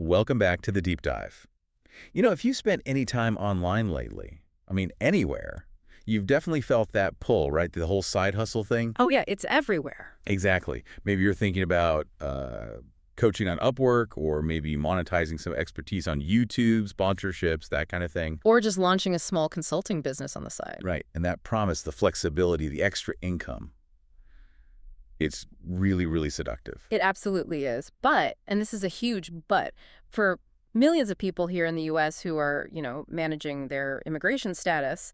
Welcome back to the deep dive. If you spent any time online lately, anywhere, you've definitely felt that pull, right? The whole side hustle thing. Oh, yeah, it's everywhere. Exactly. Maybe you're thinking about coaching on Upwork, or maybe monetizing some expertise on YouTube, sponsorships, that kind of thing. Or just launching a small consulting business on the side. Right. And that promise, the flexibility, the extra income, it's really, really seductive. It absolutely is. But, and this is a huge but, for millions of people here in the U.S. who are, managing their immigration status,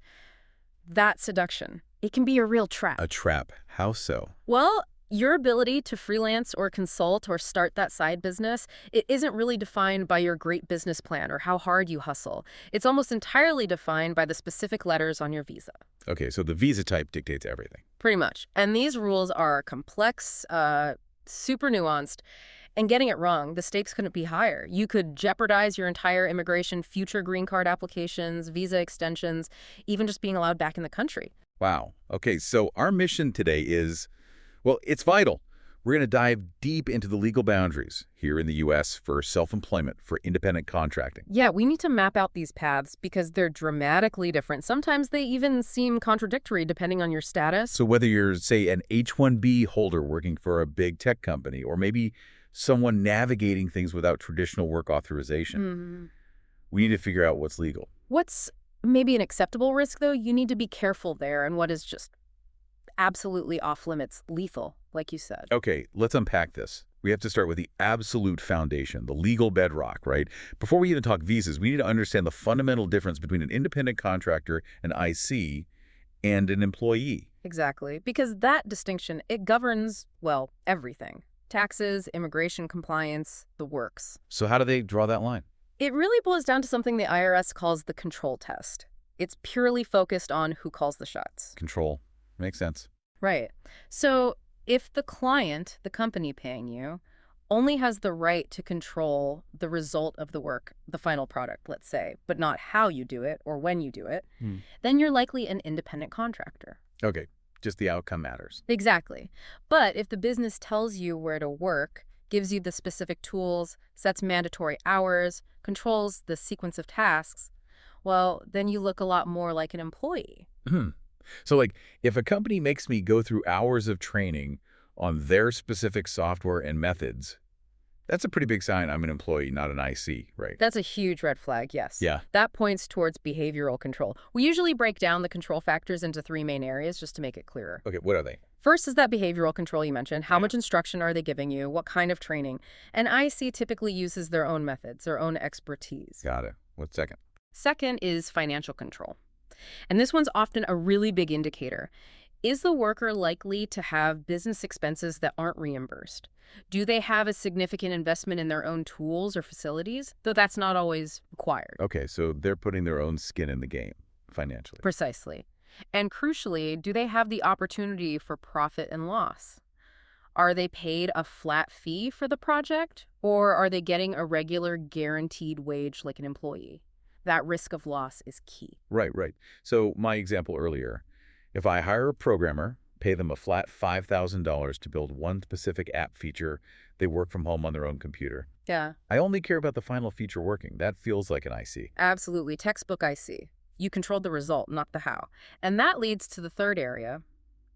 that seduction, it can be a real trap. A trap. How so? Well, your ability to freelance or consult or start that side business, it isn't really defined by your great business plan or how hard you hustle. It's almost entirely defined by the specific letters on your visa. Okay, so the visa type dictates everything. Pretty much. And these rules are complex, super nuanced, and getting it wrong, the stakes couldn't be higher. You could jeopardize your entire immigration, future green card applications, visa extensions, even just being allowed back in the country. Wow. Okay, so our mission today is, well, it's vital. We're going to dive deep into the legal boundaries here in the U.S. for self-employment, for independent contracting. Yeah, we need to map out these paths because they're dramatically different. Sometimes they even seem contradictory depending on your status. So whether you're, say, an H1B holder working for a big tech company, or maybe someone navigating things without traditional work authorization, we need to figure out what's legal. What's maybe an acceptable risk, though? You need to be careful there, and what is just absolutely off-limits, lethal, like you said. Okay, let's unpack this. We have to start with the absolute foundation, the legal bedrock, right? Before we even talk visas, we need to understand the fundamental difference between an independent contractor, an IC, and an employee. Exactly, because that distinction, it governs, well, everything. Taxes, immigration compliance, the works. So how do they draw that line? It really boils down to something the IRS calls the control test. It's purely focused on who calls the shots. Control. Makes sense. Right. So if the client, the company paying you, only has the right to control the result of the work, the final product, let's say, but not how you do it or when you do it, then you're likely an independent contractor. Okay, just the outcome matters. Exactly. But if the business tells you where to work, gives you the specific tools, sets mandatory hours, controls the sequence of tasks, well, then you look a lot more like an employee. So, if a company makes me go through hours of training on their specific software and methods, that's a pretty big sign I'm an employee, not an IC, right? That's a huge red flag, yes. Yeah. That points towards behavioral control. We usually break down the control factors into three main areas just to make it clearer. Okay, what are they? First is that behavioral control you mentioned. How much instruction are they giving you? What kind of training? An IC typically uses their own methods, their own expertise. Got it. What's second? Second is financial control. And this one's often a really big indicator. Is the worker likely to have business expenses that aren't reimbursed? Do they have a significant investment in their own tools or facilities? Though that's not always required. Okay, so they're putting their own skin in the game financially. Precisely. And crucially, do they have the opportunity for profit and loss? Are they paid a flat fee for the project, or are they getting a regular guaranteed wage like an employee? That risk of loss is key. Right. So my example earlier, if I hire a programmer, pay them a flat $5,000 to build one specific app feature, they work from home on their own computer. Yeah. I only care about the final feature working. That feels like an IC. Absolutely. Textbook IC. You control the result, not the how. And that leads to the third area,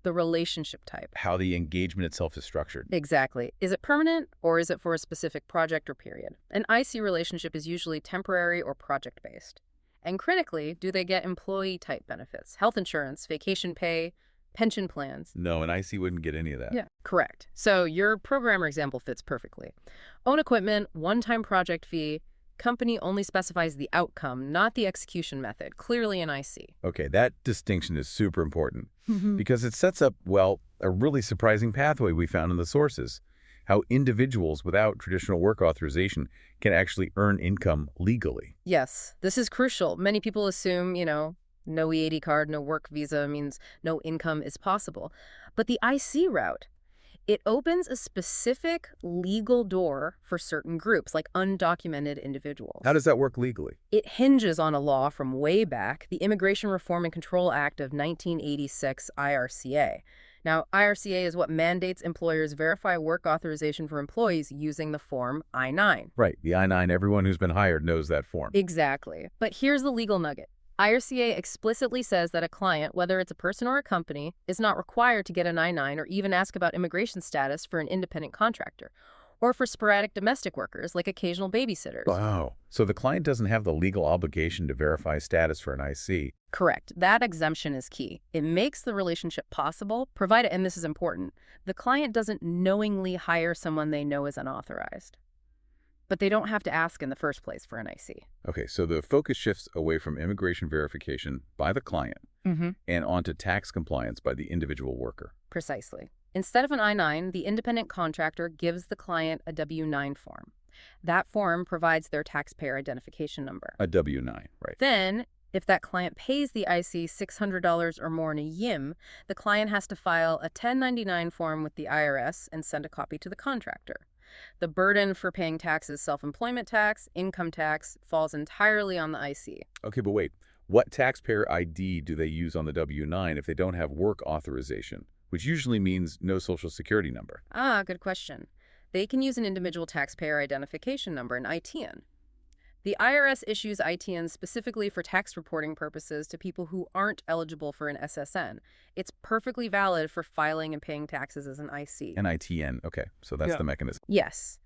the relationship type. How the engagement itself is structured. Exactly. Is it permanent, or is it for a specific project or period? An IC relationship is usually temporary or project-based. And critically, do they get employee-type benefits? Health insurance, vacation pay, pension plans? No, an IC wouldn't get any of that. Yeah, correct. So your programmer example fits perfectly. Own equipment, one-time project fee. Company only specifies the outcome, not the execution method. Clearly an IC. Okay, that distinction is super important because it sets up, well, a really surprising pathway we found in the sources. How individuals without traditional work authorization can actually earn income legally. Yes, this is crucial. Many people assume, no E-80 card, no work visa means no income is possible. But the IC route, it opens a specific legal door for certain groups, like undocumented individuals. How does that work legally? It hinges on a law from way back, the Immigration Reform and Control Act of 1986 IRCA. Now, IRCA is what mandates employers verify work authorization for employees using the form I-9. Right, the I-9, everyone who's been hired knows that form. Exactly. But here's the legal nugget. IRCA explicitly says that a client, whether it's a person or a company, is not required to get an I-9 or even ask about immigration status for an independent contractor, or for sporadic domestic workers like occasional babysitters. Wow. So the client doesn't have the legal obligation to verify status for an IC. Correct. That exemption is key. It makes the relationship possible, provided, and this is important, the client doesn't knowingly hire someone they know is unauthorized. But they don't have to ask in the first place for an IC. Okay, so the focus shifts away from immigration verification by the client and onto tax compliance by the individual worker. Precisely. Instead of an I-9, the independent contractor gives the client a W-9 form. That form provides their taxpayer identification number. A W-9, right. Then, if that client pays the IC $600 or more in a YIM, the client has to file a 1099 form with the IRS and send a copy to the contractor. The burden for paying taxes, self-employment tax, income tax, falls entirely on the IC. Okay, but wait. What taxpayer ID do they use on the W-9 if they don't have work authorization, which usually means no Social Security number? Good question. They can use an individual taxpayer identification number, an ITIN. The IRS issues ITINs specifically for tax reporting purposes to people who aren't eligible for an SSN. It's perfectly valid for filing and paying taxes as an IC. An ITN, okay, so that's the mechanism. Yes.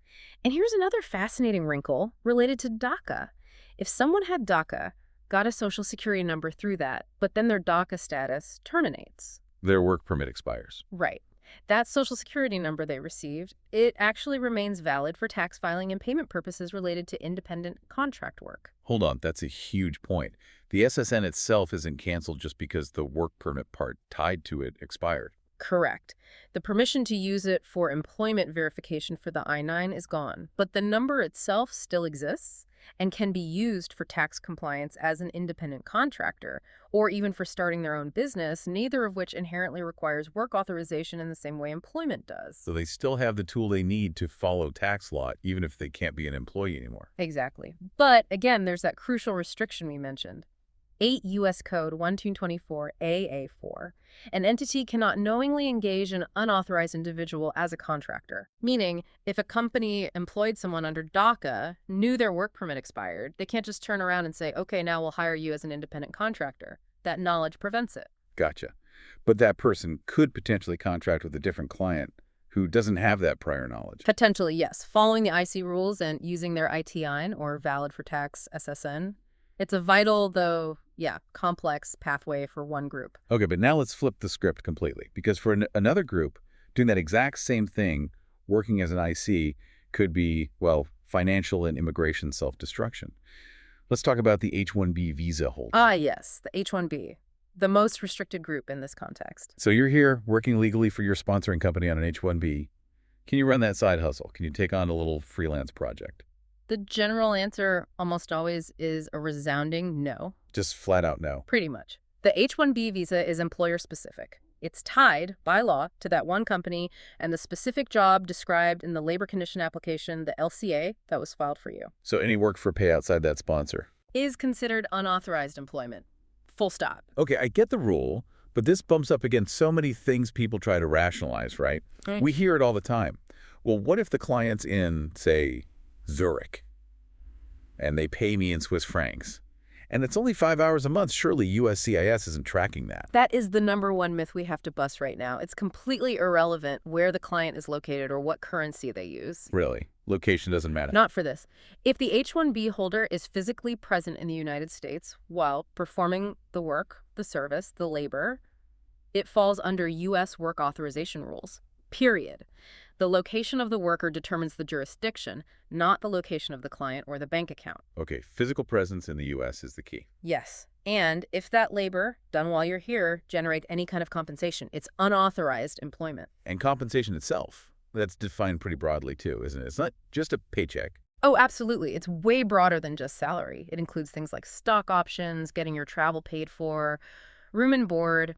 And here's another fascinating wrinkle related to DACA. If someone had DACA, got a Social Security number through that, but then their DACA status terminates. Their work permit expires. Right. That Social Security number they received, it actually remains valid for tax filing and payment purposes related to independent contract work. Hold on, that's a huge point. The SSN itself isn't canceled just because the work permit part tied to it expired. Correct. The permission to use it for employment verification for the I-9 is gone, but the number itself still exists and can be used for tax compliance as an independent contractor, or even for starting their own business, neither of which inherently requires work authorization in the same way employment does. So they still have the tool they need to follow tax law, even if they can't be an employee anymore. Exactly. But again, there's that crucial restriction we mentioned. 8 U.S. Code 1224 AA4, an entity cannot knowingly engage an unauthorized individual as a contractor. Meaning, if a company employed someone under DACA, knew their work permit expired, they can't just turn around and say, okay, now we'll hire you as an independent contractor. That knowledge prevents it. Gotcha. But that person could potentially contract with a different client who doesn't have that prior knowledge. Potentially, yes. Following the IC rules and using their ITIN, or valid for tax SSN, it's a vital, though, complex pathway for one group. Okay, but now let's flip the script completely, because for another group, doing that exact same thing, working as an IC, could be, well, financial and immigration self-destruction. Let's talk about the H1B visa holder. Yes, the H1B, the most restricted group in this context. So you're here working legally for your sponsoring company on an H1B. Can you run that side hustle? Can you take on a little freelance project? The general answer almost always is a resounding no. Just flat out no. Pretty much. The H-1B visa is employer-specific. It's tied, by law, to that one company and the specific job described in the labor condition application, the LCA, that was filed for you. So any work for pay outside that sponsor is considered unauthorized employment. Full stop. Okay, I get the rule, but this bumps up against so many things people try to rationalize, right? We hear it all the time. Well, what if the client's in, say, Zurich, and they pay me in Swiss francs, and it's only 5 hours a month? Surely USCIS isn't tracking that. That is the #1 myth we have to bust right now. It's completely irrelevant where the client is located or what currency they use. Really? Location doesn't matter? Not for this. If the H-1B holder is physically present in the United States while performing the work, the service, the labor, it falls under U.S. work authorization rules, period. The location of the worker determines the jurisdiction, not the location of the client or the bank account. Okay, physical presence in the U.S. is the key. Yes. And if that labor, done while you're here, generates any kind of compensation, it's unauthorized employment. And compensation itself, that's defined pretty broadly too, isn't it? It's not just a paycheck. Oh, absolutely. It's way broader than just salary. It includes things like stock options, getting your travel paid for, room and board,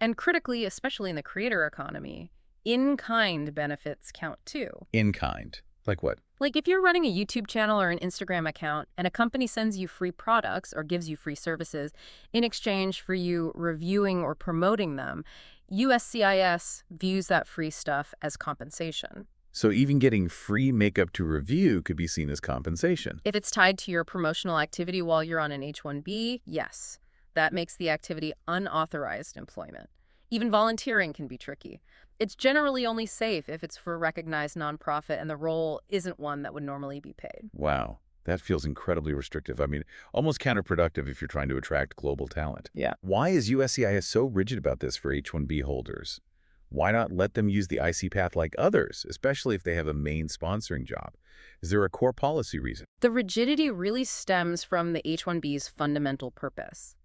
and critically, especially in the creator economy, in-kind benefits count too. In-kind? Like what? Like if you're running a YouTube channel or an Instagram account and a company sends you free products or gives you free services in exchange for you reviewing or promoting them, USCIS views that free stuff as compensation. So even getting free makeup to review could be seen as compensation. If it's tied to your promotional activity while you're on an H1B, yes. That makes the activity unauthorized employment. Even volunteering can be tricky. It's generally only safe if it's for a recognized nonprofit and the role isn't one that would normally be paid. Wow, that feels incredibly restrictive. I mean, almost counterproductive if you're trying to attract global talent. Yeah. Why is USCIS so rigid about this for H-1B holders? Why not let them use the IC path like others, especially if they have a main sponsoring job? Is there a core policy reason? The rigidity really stems from the H-1B's fundamental purpose.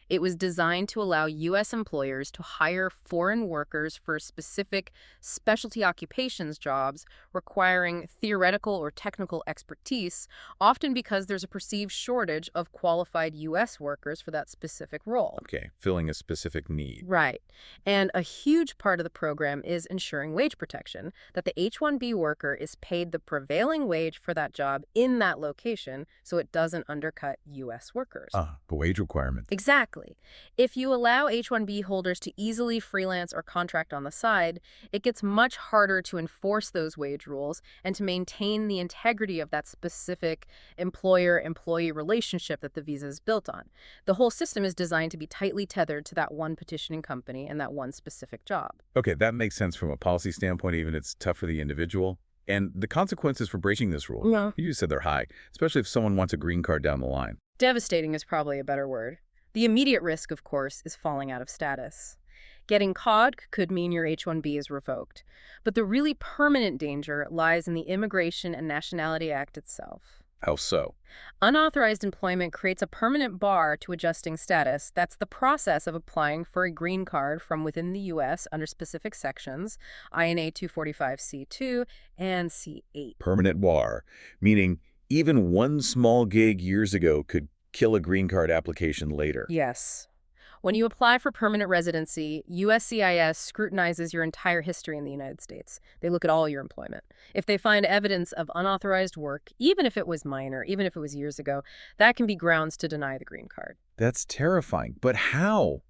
It was designed to allow U.S. employers to hire foreign workers for specific specialty occupations jobs requiring theoretical or technical expertise, often because there's a perceived shortage of qualified U.S. workers for that specific role. Okay, filling a specific need. Right. And a huge part of the program is ensuring wage protection, that the H-1B worker is paid the prevailing wage for that job in that location so it doesn't undercut U.S. workers. The wage requirement. Exactly. If you allow H-1B holders to easily freelance or contract on the side, it gets much harder to enforce those wage rules and to maintain the integrity of that specific employer-employee relationship that the visa is built on. The whole system is designed to be tightly tethered to that one petitioning company and that one specific job. Okay, that makes sense from a policy standpoint, even it's tough for the individual. And the consequences for breaching this rule, Yeah. you said they're high, especially if someone wants a green card down the line. Devastating is probably a better word. The immediate risk, of course, is falling out of status. Getting caught could mean your H-1B is revoked. But the really permanent danger lies in the Immigration and Nationality Act itself. How so? Unauthorized employment creates a permanent bar to adjusting status. That's the process of applying for a green card from within the U.S. under specific sections, INA 245C2 and C8. Permanent bar, meaning even one small gig years ago could kill a green card application later. Yes. When you apply for permanent residency, USCIS scrutinizes your entire history in the United States. They look at all your employment. If they find evidence of unauthorized work, even if it was minor, even if it was years ago, that can be grounds to deny the green card. That's terrifying. But how?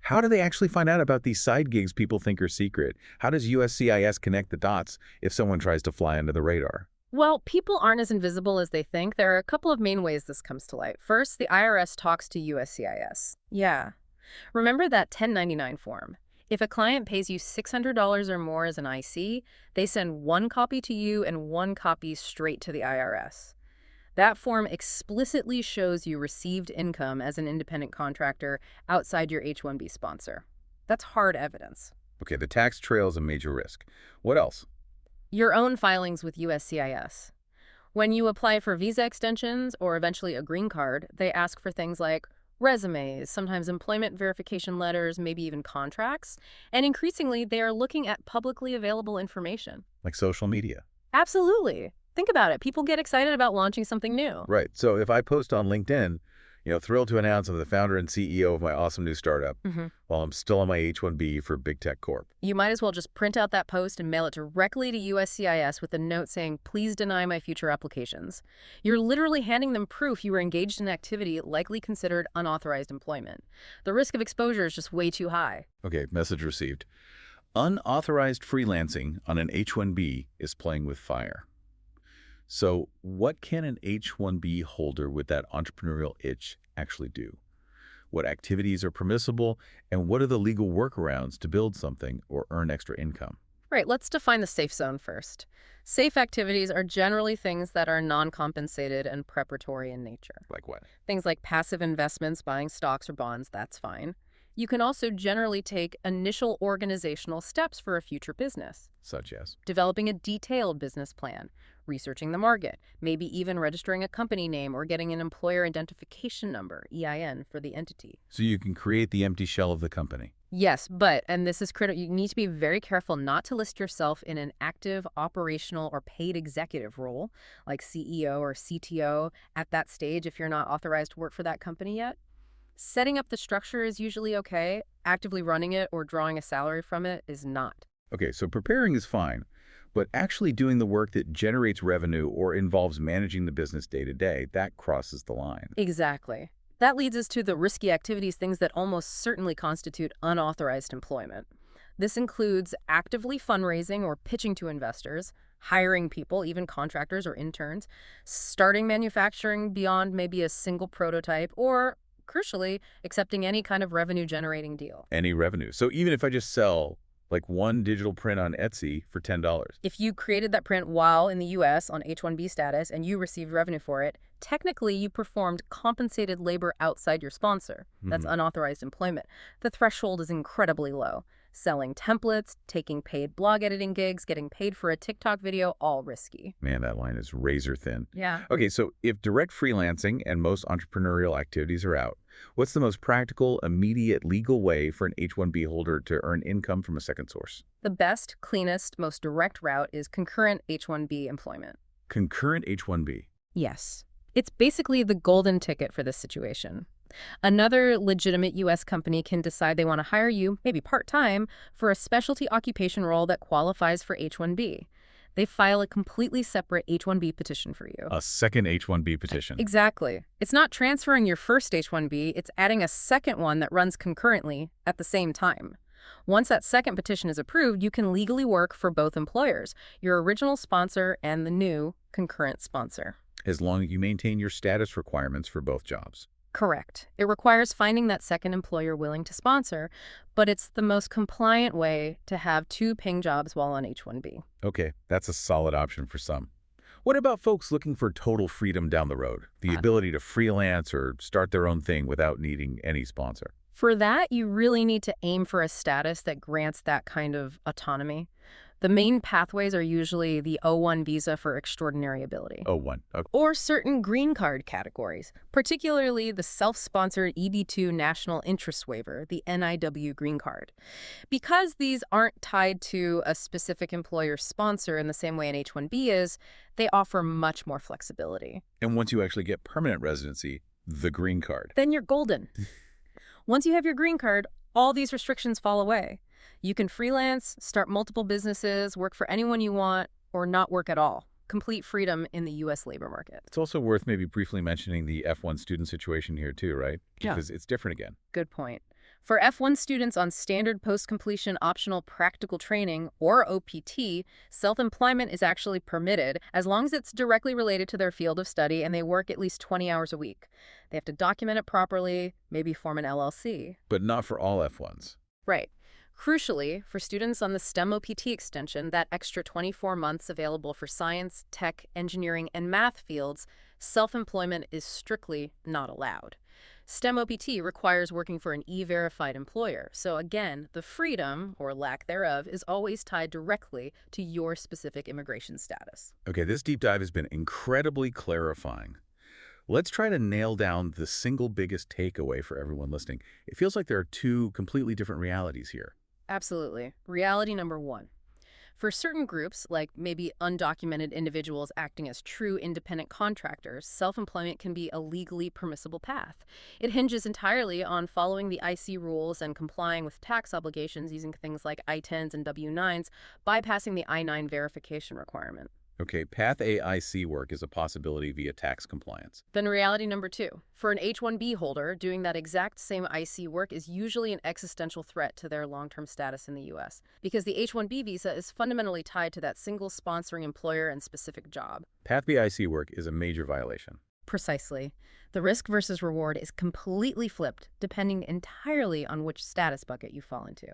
How do they actually find out about these side gigs people think are secret? How does USCIS connect the dots if someone tries to fly under the radar? Well, people aren't as invisible as they think. There are a couple of main ways this comes to light. First, the IRS talks to USCIS. Yeah. Remember that 1099 form? If a client pays you $600 or more as an IC, they send one copy to you and one copy straight to the IRS. That form explicitly shows you received income as an independent contractor outside your H-1B sponsor. That's hard evidence. Okay, the tax trail is a major risk. What else? Your own filings with USCIS. When you apply for visa extensions or eventually a green card, they ask for things like resumes, sometimes employment verification letters, maybe even contracts. And increasingly, they are looking at publicly available information. Like social media. Absolutely. Think about it. People get excited about launching something new. Right. So if I post on LinkedIn, thrilled to announce I'm the founder and CEO of my awesome new startup while I'm still on my H-1B for Big Tech Corp. You might as well just print out that post and mail it directly to USCIS with a note saying, please deny my future applications. You're literally handing them proof you were engaged in activity likely considered unauthorized employment. The risk of exposure is just way too high. Okay, message received. Unauthorized freelancing on an H-1B is playing with fire. So what can an H-1B holder with that entrepreneurial itch actually do? What activities are permissible, and what are the legal workarounds to build something or earn extra income? Right, let's define the safe zone first. Safe activities are generally things that are non-compensated and preparatory in nature. Like what? Things like passive investments, buying stocks or bonds, that's fine. You can also generally take initial organizational steps for a future business. Such as? Developing a detailed business plan, researching the market, maybe even registering a company name or getting an employer identification number, EIN, for the entity. So you can create the empty shell of the company. Yes, but, and this is critical, you need to be very careful not to list yourself in an active, operational, or paid executive role, like CEO or CTO, at that stage if you're not authorized to work for that company yet. Setting up the structure is usually okay. Actively running it or drawing a salary from it is not. Okay, so preparing is fine, but actually doing the work that generates revenue or involves managing the business day to day, that crosses the line. Exactly. That leads us to the risky activities, things that almost certainly constitute unauthorized employment. This includes actively fundraising or pitching to investors, hiring people, even contractors or interns, starting manufacturing beyond maybe a single prototype, or, crucially, accepting any kind of revenue-generating deal. Any revenue. So even if I just sell like one digital print on Etsy for $10. If you created that print while in the U.S. on H1B status and you received revenue for it, technically you performed compensated labor outside your sponsor. That's unauthorized employment. The threshold is incredibly low. Selling templates, taking paid blog editing gigs, getting paid for a TikTok video, all risky. Man, that line is razor thin. Yeah. Okay, so if direct freelancing and most entrepreneurial activities are out, what's the most practical, immediate legal way for an H-1B holder to earn income from a second source? The best, cleanest, most direct route is concurrent H-1B employment. Concurrent H-1B. Yes. It's basically the golden ticket for this situation. Another legitimate U.S. company can decide they want to hire you, maybe part-time, for a specialty occupation role that qualifies for H-1B. They file a completely separate H-1B petition for you. A second H-1B petition. Exactly. It's not transferring your first H-1B, it's adding a second one that runs concurrently at the same time. Once that second petition is approved, you can legally work for both employers, your original sponsor and the new concurrent sponsor. As long as you maintain your status requirements for both jobs. Correct. It requires finding that second employer willing to sponsor, but it's the most compliant way to have two paying jobs while on H-1B. Okay, that's a solid option for some. What about folks looking for total freedom down the road? The ability to freelance or start their own thing without needing any sponsor? For that, you really need to aim for a status that grants that kind of autonomy. The main pathways are usually the O1 visa for extraordinary ability. O1. Okay. Or certain green card categories, particularly the self-sponsored EB2 National Interest Waiver, the NIW green card. Because these aren't tied to a specific employer sponsor in the same way an H-1B is, they offer much more flexibility. And once you actually get permanent residency, the green card. Then you're golden. Once you have your green card, all these restrictions fall away. You can freelance, start multiple businesses, work for anyone you want, or not work at all. Complete freedom in the U.S. labor market. It's also worth maybe briefly mentioning the F1 student situation here too, right? Yeah. Because it's different again. Good point. For F1 students on standard post-completion optional practical training, or OPT, self-employment is actually permitted as long as it's directly related to their field of study and they work at least 20 hours a week. They have to document it properly, maybe form an LLC. But not for all F1s. Right. Crucially, for students on the STEM OPT extension, that extra 24 months available for science, tech, engineering, and math fields, self-employment is strictly not allowed. STEM OPT requires working for an E-verified employer, so again, the freedom, or lack thereof, is always tied directly to your specific immigration status. Okay, this deep dive has been incredibly clarifying. Let's try to nail down the single biggest takeaway for everyone listening. It feels like there are two completely different realities here. Absolutely. Reality number one. For certain groups, like maybe undocumented individuals acting as true independent contractors, self-employment can be a legally permissible path. It hinges entirely on following the IC rules and complying with tax obligations using things like ITINs and W-9s, bypassing the I-9 verification requirement. Okay, Path AIC work is a possibility via tax compliance. Then reality number two. For an H-1B holder, doing that exact same IC work is usually an existential threat to their long-term status in the U.S. because the H-1B visa is fundamentally tied to that single sponsoring employer and specific job. Path BIC work is a major violation. Precisely. The risk versus reward is completely flipped, depending entirely on which status bucket you fall into.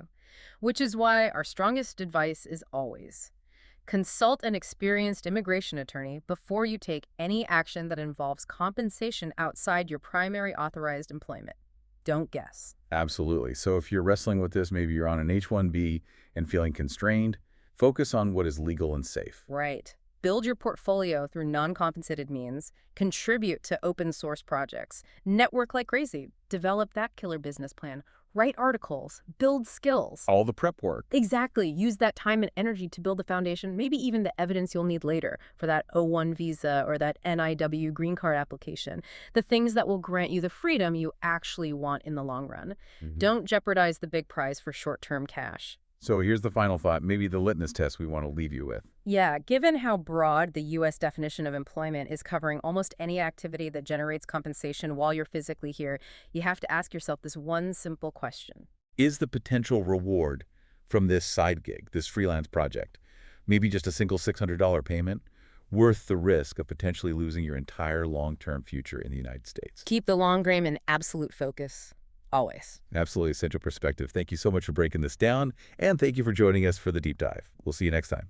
Which is why our strongest advice is always consult an experienced immigration attorney before you take any action that involves compensation outside your primary authorized employment. Don't guess. Absolutely. So if you're wrestling with this, maybe you're on an H-1B and feeling constrained, focus on what is legal and safe. Right. Build your portfolio through non-compensated means, contribute to open source projects, network like crazy, develop that killer business plan, write articles, build skills. All the prep work. Exactly. Use that time and energy to build the foundation, maybe even the evidence you'll need later for that O1 visa or that NIW green card application, the things that will grant you the freedom you actually want in the long run. Don't jeopardize the big prize for short-term cash. So here's the final thought, maybe the litmus test we want to leave you with. Yeah, given how broad the U.S. definition of employment is covering almost any activity that generates compensation while you're physically here, you have to ask yourself this one simple question. Is the potential reward from this side gig, this freelance project, maybe just a single $600 payment, worth the risk of potentially losing your entire long-term future in the United States? Keep the long game in absolute focus, always. Absolutely essential perspective. Thank you so much for breaking this down, and thank you for joining us for the deep dive. We'll see you next time.